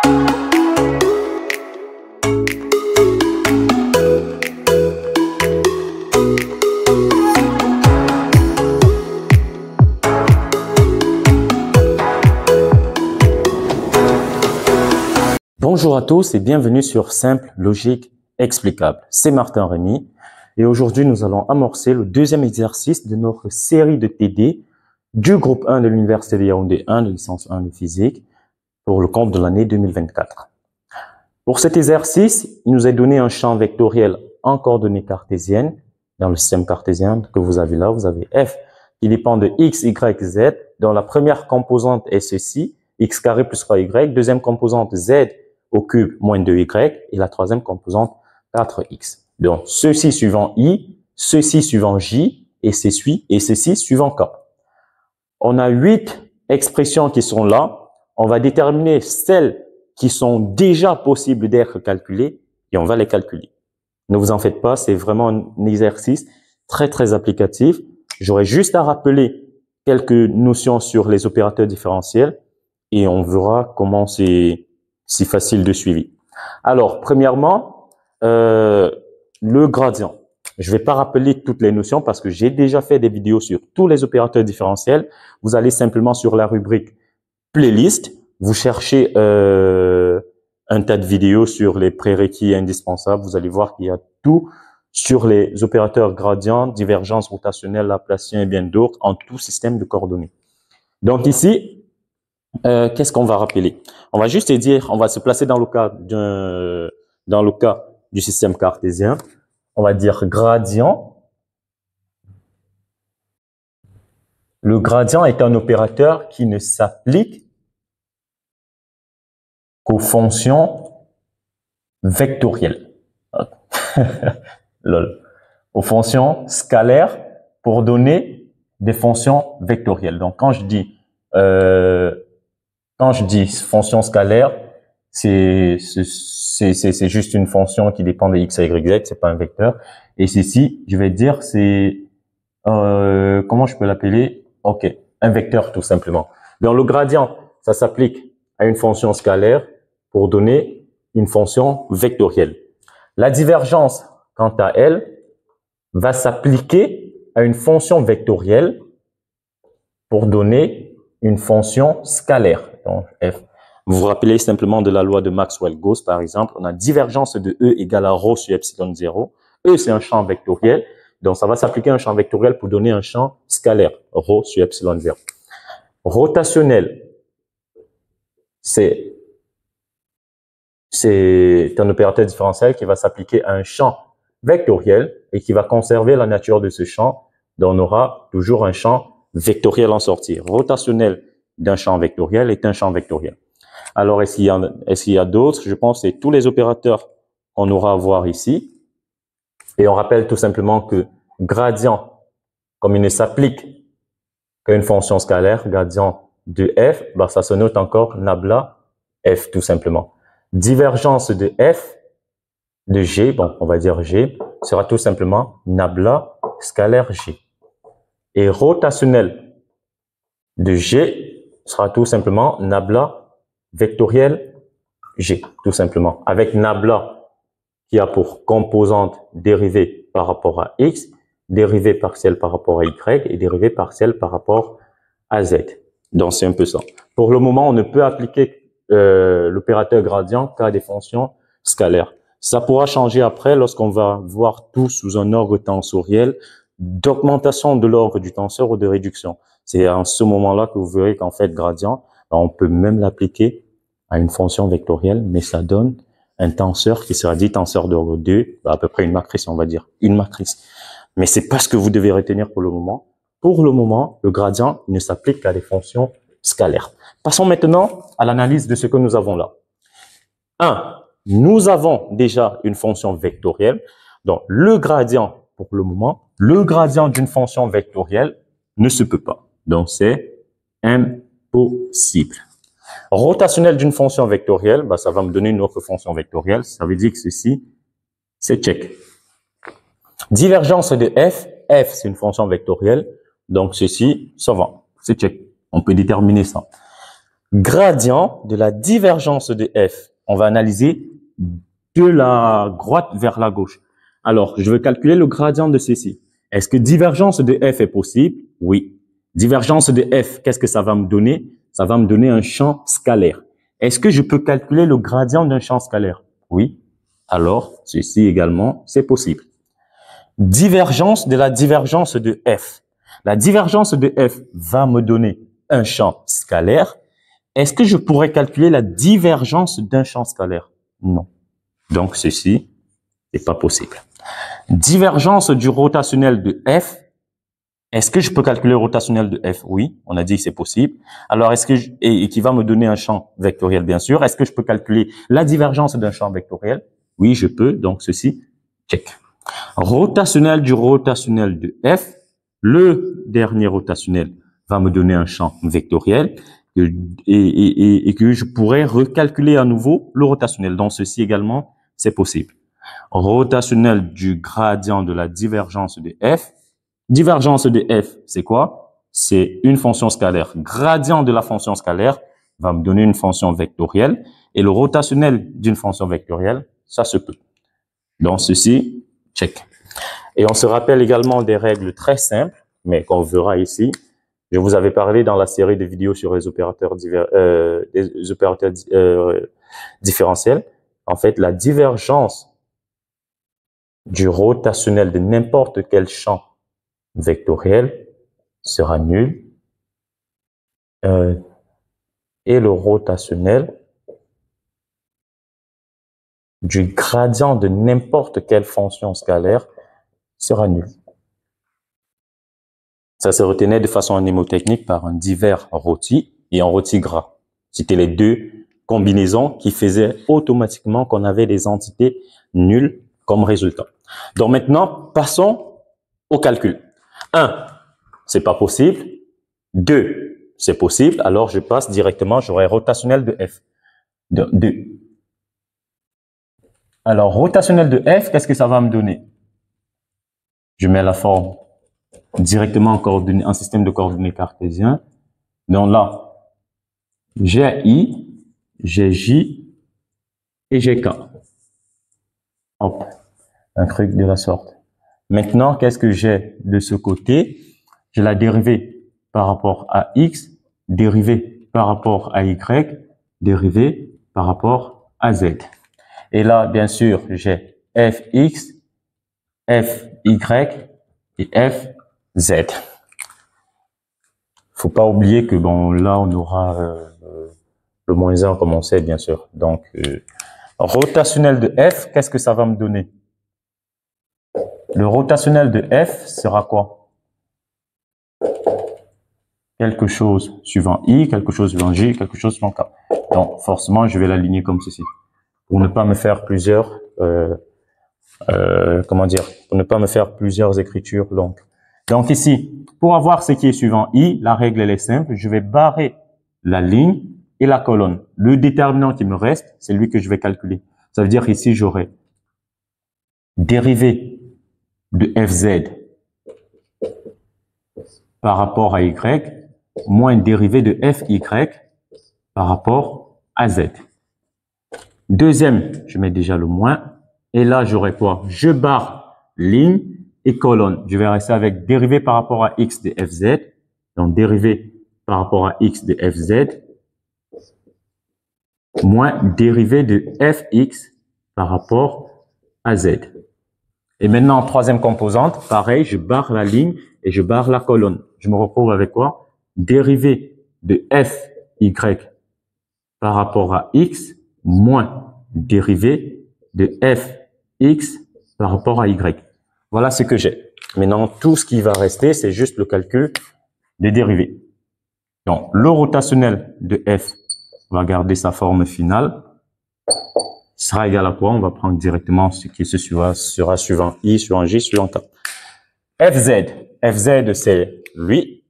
Bonjour à tous et bienvenue sur Simple Logique Explicable. C'est Martin Rémy et aujourd'hui nous allons amorcer le deuxième exercice de notre série de TD du groupe 1 de l'Université de Yaoundé 1 de licence 1 de physique pour le compte de l'année 2024. Pour cet exercice, il nous est donné un champ vectoriel en coordonnées cartésiennes dans le système cartésien que vous avez là. Vous avez f qui dépend de x, y, z, dont la première composante est ceci, x carré plus 3y, deuxième composante z au cube moins 2y et la troisième composante 4x. Donc, ceci suivant i, ceci suivant j et ceci suivant k. On a 8 expressions qui sont là. On va déterminer celles qui sont déjà possibles d'être calculées et on va les calculer. Ne vous en faites pas, c'est vraiment un exercice très applicatif. J'aurai juste à rappeler quelques notions sur les opérateurs différentiels et on verra comment c'est si facile de suivi. Alors, premièrement, le gradient. Je ne vais pas rappeler toutes les notions parce que j'ai déjà fait des vidéos sur tous les opérateurs différentiels. Vous allez simplement sur la rubrique playlist, vous cherchez un tas de vidéos sur les prérequis indispensables. Vous allez voir qu'il y a tout sur les opérateurs gradients, divergence rotationnelle, laplacien et bien d'autres en tout système de coordonnées. Donc ici, qu'est-ce qu'on va rappeler? On va juste dire, on va se placer dans le cas du système cartésien. On va dire gradient. Le gradient est un opérateur qui ne s'applique qu'aux fonctions vectorielles. Lol. Aux fonctions scalaires pour donner des fonctions vectorielles. Donc quand je dis fonction scalaire, c'est juste une fonction qui dépend de x, y, z, c'est pas un vecteur. Et ceci, je vais dire, c'est comment je peux l'appeler? Ok, un vecteur tout simplement. Donc le gradient, ça s'applique à une fonction scalaire pour donner une fonction vectorielle. La divergence, quant à elle, va s'appliquer à une fonction vectorielle pour donner une fonction scalaire. Donc, f. Vous vous rappelez simplement de la loi de Maxwell-Gauss, par exemple. On a divergence de E égale à ρ sur epsilon 0. E, c'est un champ vectoriel. Donc, ça va s'appliquer à un champ vectoriel pour donner un champ scalaire, ρ sur epsilon 0. Rotationnel, c'est un opérateur différentiel qui va s'appliquer à un champ vectoriel et qui va conserver la nature de ce champ. Donc, on aura toujours un champ vectoriel en sortie. Rotationnel d'un champ vectoriel est un champ vectoriel. Alors, est-ce qu'il y a d'autres? Je pense que c'est tous les opérateurs qu'on aura à voir ici. Et on rappelle tout simplement que gradient, comme il ne s'applique qu'à une fonction scalaire, gradient de f, bah, ça se note encore nabla f tout simplement. Divergence de f de g, bon, on va dire g, sera tout simplement nabla scalaire g. Et rotationnel de g sera tout simplement nabla vectoriel g, tout simplement. Avec nabla qui a pour composante dérivée par rapport à x, dérivée partielle par rapport à y et dérivée partielle par rapport à z. Donc, c'est un peu ça. Pour le moment, on ne peut appliquer l'opérateur gradient qu'à des fonctions scalaires. Ça pourra changer après lorsqu'on va voir tout sous un ordre tensoriel d'augmentation de l'ordre du tenseur ou de réduction. C'est en ce moment-là que vous verrez qu'en fait, gradient, on peut même l'appliquer à une fonction vectorielle, mais ça donne un tenseur qui sera dit tenseur d'ordre 2, à peu près une matrice, on va dire, une matrice. Mais c'est pas ce que vous devez retenir pour le moment. Pour le moment, le gradient ne s'applique qu'à des fonctions scalaires. Passons maintenant à l'analyse de ce que nous avons là. 1. Nous avons déjà une fonction vectorielle. Donc, le gradient, pour le moment, le gradient d'une fonction vectorielle ne se peut pas. Donc, c'est impossible. Rotationnel d'une fonction vectorielle, bah, ça va me donner une autre fonction vectorielle. Ça veut dire que ceci, c'est check. Divergence de f, c'est une fonction vectorielle. Donc, ceci, ça va. C'est check. On peut déterminer ça. Gradient de la divergence de f. On va analyser de la droite vers la gauche. Alors, je vais calculer le gradient de ceci. Est-ce que divergence de f est possible? Oui. Divergence de f, qu'est-ce que ça va me donner? Ça va me donner un champ scalaire. Est-ce que je peux calculer le gradient d'un champ scalaire? Oui. Alors, ceci également, c'est possible. Divergence de la divergence de f. La divergence de f va me donner un champ scalaire. Est-ce que je pourrais calculer la divergence d'un champ scalaire? Non. Donc, ceci n'est pas possible. Divergence du rotationnel de f. Est-ce que je peux calculer le rotationnel de f? Oui, on a dit que c'est possible. Alors, est-ce que et qui va me donner un champ vectoriel, bien sûr. Est-ce que je peux calculer la divergence d'un champ vectoriel? Oui, je peux. Donc, ceci, check. Rotationnel du rotationnel de f. Le dernier rotationnel va me donner un champ vectoriel et que je pourrais recalculer à nouveau le rotationnel. Donc, ceci également, c'est possible. Rotationnel du gradient de la divergence de f. Divergence de f, c'est quoi? C'est une fonction scalaire. Gradient de la fonction scalaire va me donner une fonction vectorielle. Et le rotationnel d'une fonction vectorielle, ça se peut. Donc, ceci, check. Et on se rappelle également des règles très simples, mais qu'on verra ici. Je vous avais parlé dans la série de vidéos sur les opérateurs différentiels. En fait, la divergence du rotationnel de n'importe quel champ vectoriel sera nul et le rotationnel du gradient de n'importe quelle fonction scalaire sera nul. Ça se retenait de façon mnémotechnique par un divers rôti et un rôti gras. C'était les deux combinaisons qui faisaient automatiquement qu'on avait des entités nulles comme résultat. Donc maintenant, passons au calcul. 1, c'est pas possible. 2, c'est possible. Alors je passe directement, j'aurai rotationnel de f. De 2. Alors, rotationnel de f, qu'est-ce que ça va me donner? Je mets la forme directement en système de coordonnées cartésien. Donc là, j'ai I, j'ai J et j'ai K. Hop, un truc de la sorte. Maintenant, qu'est-ce que j'ai de ce côté? J'ai la dérivée par rapport à x, dérivée par rapport à y, dérivée par rapport à z. Et là, bien sûr, j'ai fx, fy et fz. Faut pas oublier que bon, là, on aura le moins 1 comme on sait, bien sûr. Donc, rotationnel de f, qu'est-ce que ça va me donner? Le rotationnel de f sera quoi? Quelque chose suivant i, quelque chose suivant j, quelque chose suivant k. Donc, forcément, je vais l'aligner comme ceci. Pour ne pas me faire plusieurs, pour ne pas me faire plusieurs écritures longues. Donc ici, pour avoir ce qui est suivant i, la règle elle est simple, je vais barrer la ligne et la colonne. Le déterminant qui me reste, c'est lui que je vais calculer. Ça veut dire ici, j'aurai dérivée de fz par rapport à y, moins dérivée de fy par rapport à z. Deuxième, je mets déjà le moins. Et là, j'aurai quoi? Je barre ligne et colonne. Je vais rester avec dérivée par rapport à x de fz. Donc, dérivée par rapport à x de fz moins dérivée de fx par rapport à z. Et maintenant, en troisième composante, pareil, je barre la ligne et je barre la colonne. Je me retrouve avec quoi? Dérivée de fy par rapport à x moins dérivée de fx par rapport à y. Voilà ce que j'ai. Maintenant, tout ce qui va rester, c'est juste le calcul des dérivées. Donc, le rotationnel de f va garder sa forme finale. Sera égal à quoi? On va prendre directement ce qui sera suivant i, suivant j, suivant k. fz. fz, c'est lui,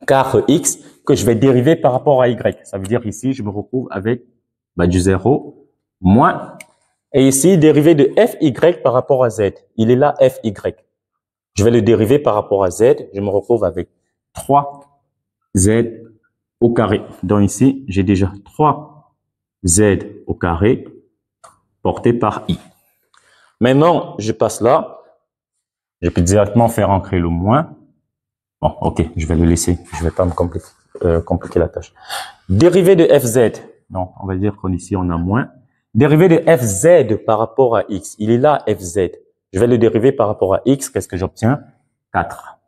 car x, que je vais dériver par rapport à y. Ça veut dire ici, je me retrouve avec du 0 moins. Et ici, dérivé de fy par rapport à z. Il est là, fy. Je vais le dériver par rapport à z. Je me retrouve avec 3z au carré. Donc ici, j'ai déjà 3z au carré porté par i. Maintenant, je passe là. Je peux directement faire entrer le moins. Bon, ok, je vais le laisser. Je vais pas me compliquer la tâche. Dérivée de fz. Donc, on va dire qu'ici, on a moins. Dérivée de fz par rapport à x. Il est là, fz. Je vais le dériver par rapport à x. Qu'est-ce que j'obtiens? 4.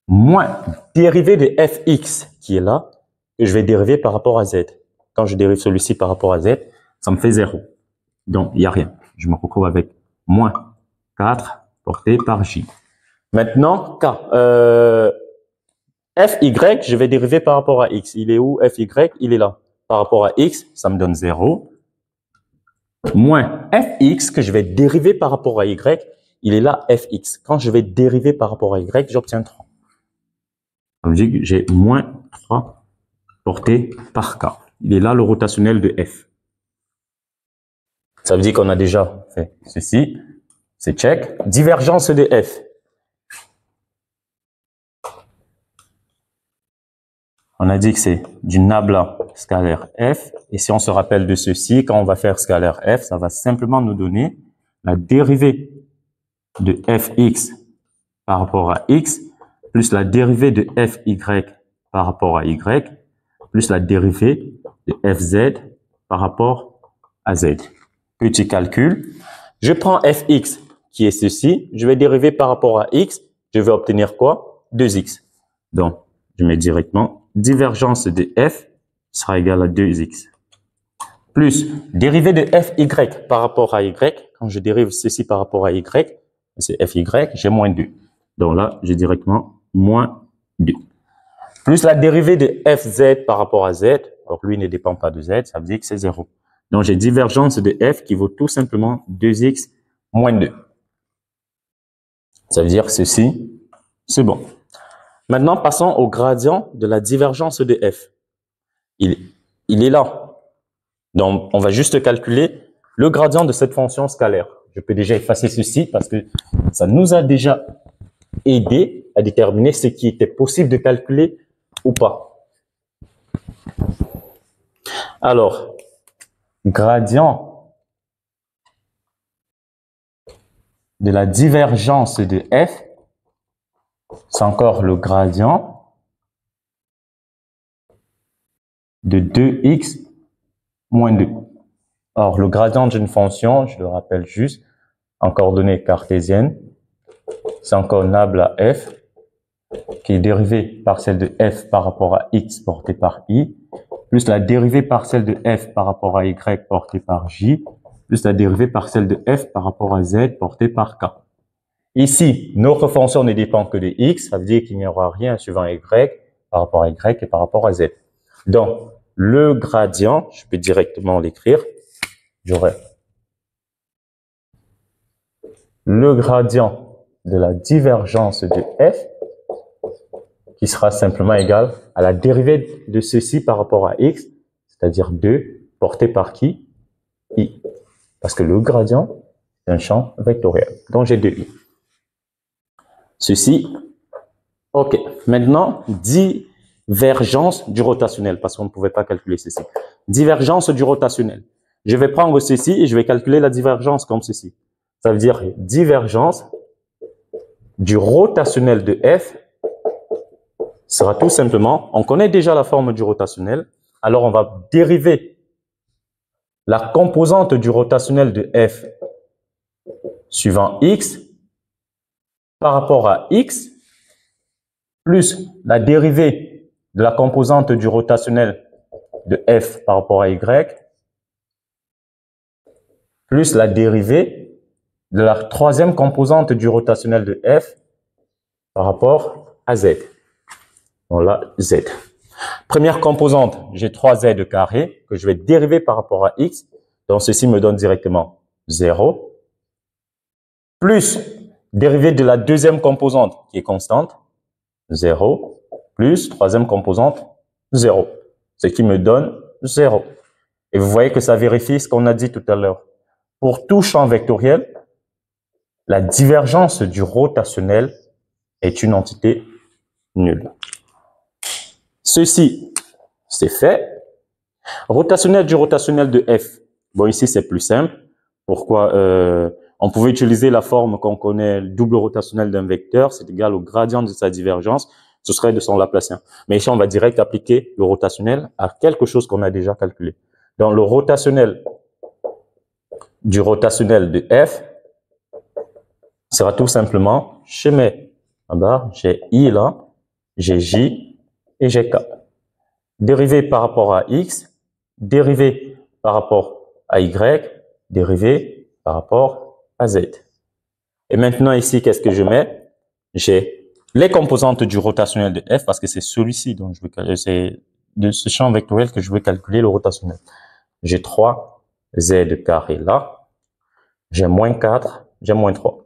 Moins dérivée de fx qui est là, que je vais dériver par rapport à z. Quand je dérive celui-ci par rapport à z, ça me fait 0. Donc, il n'y a rien. Je me retrouve avec moins 4 porté par j. Maintenant, fy, je vais dériver par rapport à x. Il est où, fy? Il est là. Par rapport à x, ça me donne 0. Moins fx, que je vais dériver par rapport à y, il est là, fx. Quand je vais dériver par rapport à y, j'obtiens 3. Ça veut dire que j'ai moins 3 porté par k. Il est là le rotationnel de f. Ça veut dire qu'on a déjà fait ceci. C'est check. Divergence de f. On a dit que c'est du nabla scalaire f. Et si on se rappelle de ceci, quand on va faire scalaire f, ça va simplement nous donner la dérivée de fx par rapport à x, plus la dérivée de fy par rapport à y, plus la dérivée de fz par rapport à z. Petit calcul. Je prends fx qui est ceci. Je vais dériver par rapport à x. Je vais obtenir quoi? 2x. Donc, je mets directement divergence de f sera égale à 2x. Plus dérivée de fy par rapport à y. Quand je dérive ceci par rapport à y, c'est fy, j'ai moins 2. Donc là, j'ai directement moins 2. Plus la dérivée de fz par rapport à z. Alors lui ne dépend pas de z, ça veut dire que c'est 0. Donc j'ai divergence de f qui vaut tout simplement 2x moins 2. Ça veut dire ceci, c'est bon. Maintenant, passons au gradient de la divergence de f. Il est là. Donc, on va juste calculer le gradient de cette fonction scalaire. Je peux déjà effacer ceci parce que ça nous a déjà aidé à déterminer ce qui était possible de calculer ou pas. Alors, gradient de la divergence de f, c'est encore le gradient de 2x moins 2. Or, le gradient d'une fonction, je le rappelle juste, en coordonnées cartésiennes, c'est encore nabla à f, qui est dérivée partielle de f par rapport à x portée par i, plus la dérivée partielle de f par rapport à y portée par j, plus la dérivée partielle de f par rapport à z portée par k. Ici, notre fonction ne dépend que de x, ça veut dire qu'il n'y aura rien suivant y par rapport à y et par rapport à z. Donc, le gradient, je peux directement l'écrire, j'aurai le gradient de la divergence de f qui sera simplement égal à la dérivée de ceci par rapport à x, c'est-à-dire 2 porté par qui? I. Parce que le gradient est un champ vectoriel. Donc, j'ai 2i. Ceci, ok. Maintenant, divergence du rotationnel, parce qu'on ne pouvait pas calculer ceci. Divergence du rotationnel. Je vais prendre ceci et je vais calculer la divergence comme ceci. Ça veut dire divergence du rotationnel de f sera tout simplement, on connaît déjà la forme du rotationnel, alors on va dériver la composante du rotationnel de f suivant x par rapport à x, plus la dérivée de la composante du rotationnel de f par rapport à y, plus la dérivée de la troisième composante du rotationnel de f par rapport à z. Voilà z. Première composante, j'ai 3z carré que je vais dériver par rapport à x. Donc, ceci me donne directement 0. Plus dérivée de la deuxième composante qui est constante, 0. Plus troisième composante, 0. Ce qui me donne 0. Et vous voyez que ça vérifie ce qu'on a dit tout à l'heure. Pour tout champ vectoriel, la divergence du rotationnel est une entité nulle. Ceci c'est fait. Rotationnel du rotationnel de f. Bon, ici, c'est plus simple. Pourquoi on pouvait utiliser la forme qu'on connaît, le double rotationnel d'un vecteur, c'est égal au gradient de sa divergence, ce serait de son Laplacien. Mais ici, on va direct appliquer le rotationnel à quelque chose qu'on a déjà calculé. Donc, le rotationnel du rotationnel de f sera tout simplement, je mets en bas, j'ai i là, j'ai j et j'ai k. Dérivé par rapport à x, dérivé par rapport à y, dérivé par rapport à z. Et maintenant ici, qu'est-ce que je mets? J'ai les composantes du rotationnel de f, parce que c'est celui-ci dont je veux, c'est de ce champ vectoriel que je veux calculer le rotationnel. J'ai 3z carré là, j'ai moins 4, j'ai moins 3.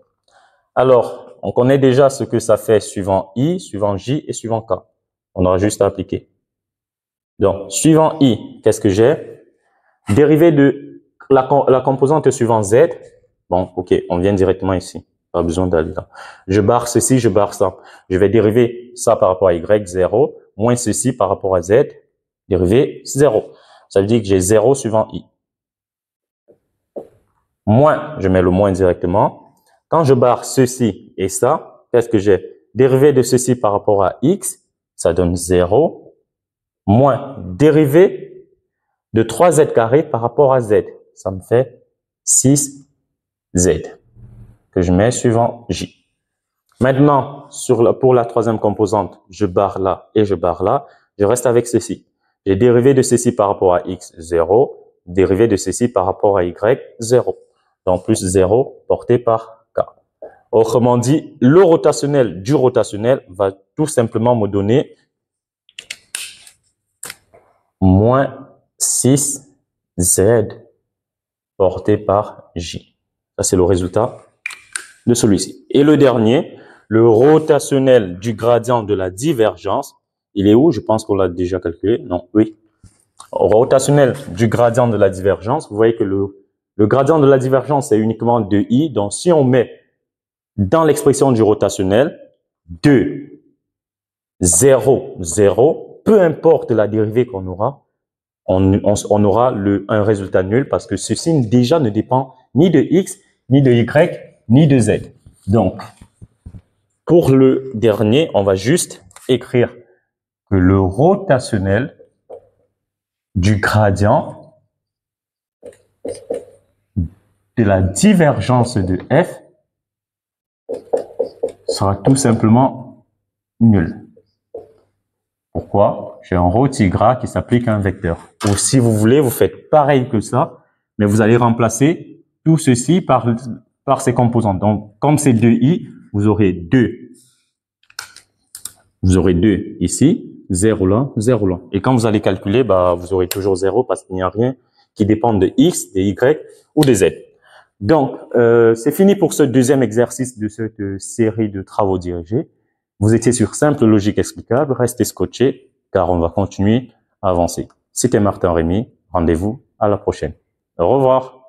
Alors, on connaît déjà ce que ça fait suivant i, suivant j et suivant k. On aura juste à appliquer. Donc, suivant i, qu'est-ce que j'ai? Dérivé de la composante suivant z. Bon, ok, on vient directement ici. Pas besoin d'aller là. Je barre ceci, je barre ça. Je vais dériver ça par rapport à y, 0, moins ceci par rapport à z, dérivé 0. Ça veut dire que j'ai 0 suivant i. Moins, je mets le moins directement. Quand je barre ceci et ça, qu'est-ce que j'ai? Dérivé de ceci par rapport à x, ça donne 0. Moins dérivé de 3z carré par rapport à z. Ça me fait 6z que je mets suivant j. Maintenant, pour la troisième composante, je barre là et je barre là. Je reste avec ceci. J'ai dérivé de ceci par rapport à x, 0. Dérivé de ceci par rapport à y, 0. Donc, plus 0 porté par k. Autrement dit, le rotationnel du rotationnel va tout simplement me donner moins 6z porté par j. Ça, c'est le résultat de celui-ci. Et le dernier, le rotationnel du gradient de la divergence, il est où? Je pense qu'on l'a déjà calculé. Non, oui. Rotationnel du gradient de la divergence, vous voyez que le gradient de la divergence est uniquement de i. Donc, si on met dans l'expression du rotationnel 2, 0, 0, peu importe la dérivée qu'on aura, on aura un résultat nul parce que ceci déjà ne dépend ni de x, ni de y, ni de z. Donc, pour le dernier, on va juste écrire que le rotationnel du gradient de la divergence de f sera tout simplement nul. Pourquoi? J'ai un rho-tigre qui s'applique à un vecteur. Ou si vous voulez, vous faites pareil que ça, mais vous allez remplacer tout ceci par ces composantes. Donc, comme c'est 2i, vous aurez 2. Vous aurez 2 ici, 0 là, 0 là. Et quand vous allez calculer, vous aurez toujours 0 parce qu'il n'y a rien qui dépend de x, de y ou de z. Donc, c'est fini pour ce deuxième exercice de cette série de travaux dirigés. Vous étiez sur simple logique explicable, restez scotchés car on va continuer à avancer. C'était Martin Rémy, rendez-vous à la prochaine. Au revoir.